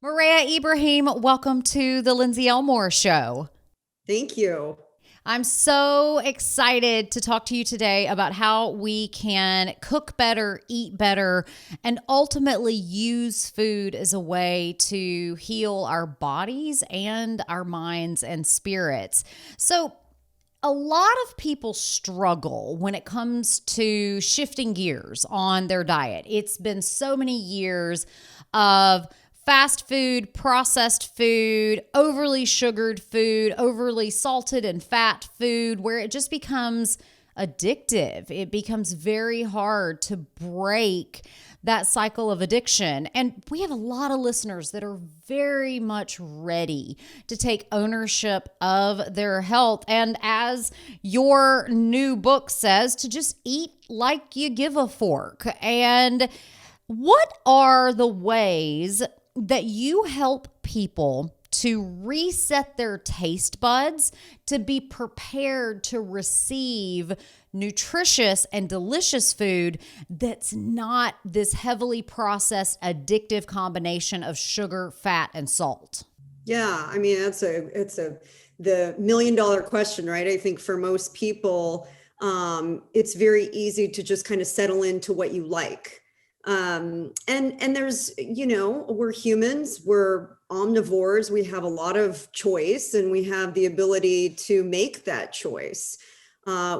Mareya Ibrahim, welcome to the Lindsay Elmore Show. Thank you. I'm so excited to talk to you today about how we can cook better, eat better, and ultimately use food as a way to heal our bodies and our minds and spirits. So, a lot of people struggle when it comes to shifting gears on their diet. It's been so many years of fast food, processed food, overly sugared food, overly salted and fat food, where it just becomes addictive. It becomes very hard to break that cycle of addiction. And we have a lot of listeners that are very much ready to take ownership of their health. And as your new book says, to just eat like you give a fork. And what are the ways that you help people to reset their taste buds to be prepared to receive nutritious and delicious food that's not this heavily processed addictive combination of sugar, fat, and salt? Yeah, I mean it's the $1 million question, right? I think for most people, it's very easy to just kind of settle into what you like. And there's, we're humans, we're omnivores, we have a lot of choice, and we have the ability to make that choice,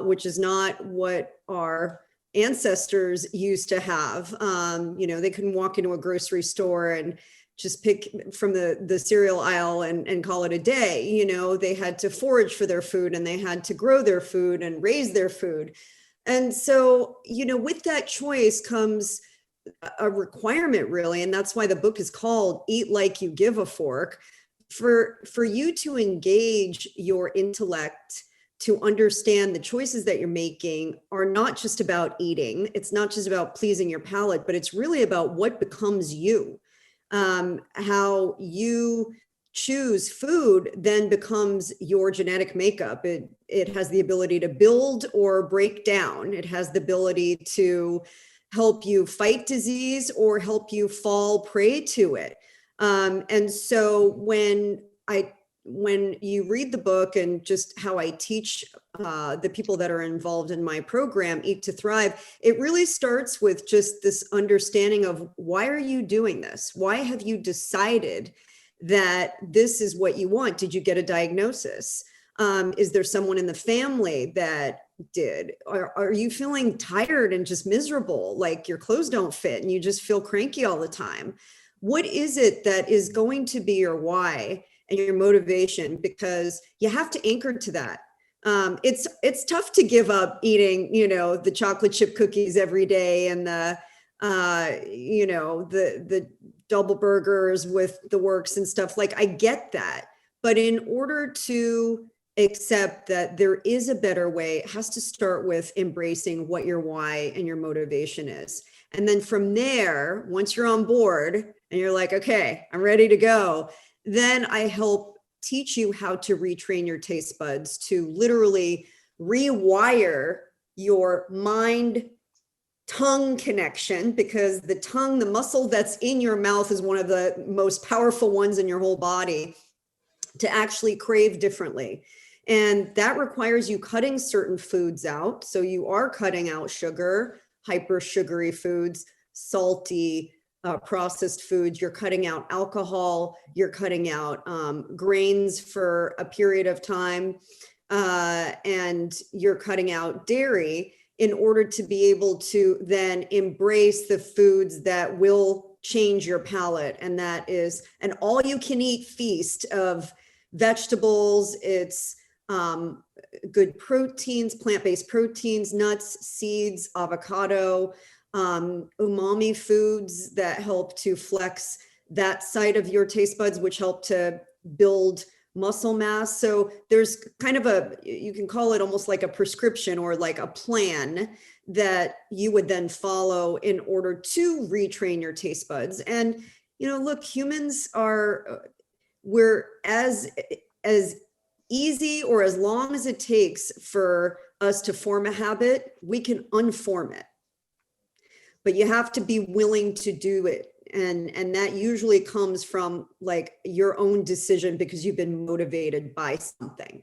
which is not what our ancestors used to have. They couldn't walk into a grocery store and just pick from the cereal aisle and call it a day. They had to forage for their food, and they had to grow their food and raise their food. And so, with that choice comes a requirement, really, and that's why the book is called Eat Like You Give a Fork, for you to engage your intellect, to understand the choices that you're making are not just about eating. It's not just about pleasing your palate, but it's really about what becomes you. How you choose food then becomes your genetic makeup. It has the ability to build or break down. It has the ability to help you fight disease or help you fall prey to it. And so when you read the book and just how I teach the people that are involved in my program, Eat to Thrive, it really starts with just this understanding of, why are you doing this? Why have you decided that this is what you want? Did you get a diagnosis? Is there someone in the family that did? Are you feeling tired and just miserable, like your clothes don't fit and you just feel cranky all the time? What is it that is going to be your why and your motivation? Because you have to anchor to that. It's tough to give up eating, the chocolate chip cookies every day and the double burgers with the works and stuff. Like, I get that. But in order to accept that there is a better way, it has to start with embracing what your why and your motivation is. And then from there, once you're on board and you're like, okay, I'm ready to go, then I help teach you how to retrain your taste buds to literally rewire your mind tongue connection, because the tongue, the muscle that's in your mouth, is one of the most powerful ones in your whole body, to actually crave differently. And that requires you cutting certain foods out. So you are cutting out sugar, hyper sugary foods, salty, processed foods. You're cutting out alcohol. You're cutting out grains for a period of time. And you're cutting out dairy in order to be able to then embrace the foods that will change your palate. And that is an all-you-can-eat feast of vegetables. It's good proteins, plant-based proteins, nuts, seeds, avocado, umami foods that help to flex that side of your taste buds, which help to build muscle mass. So there's kind of you can call it almost like a prescription or like a plan that you would then follow in order to retrain your taste buds. And, look, humans we're as easy or as long as it takes for us to form a habit, we can unform it. But you have to be willing to do it. And that usually comes from like your own decision because you've been motivated by something.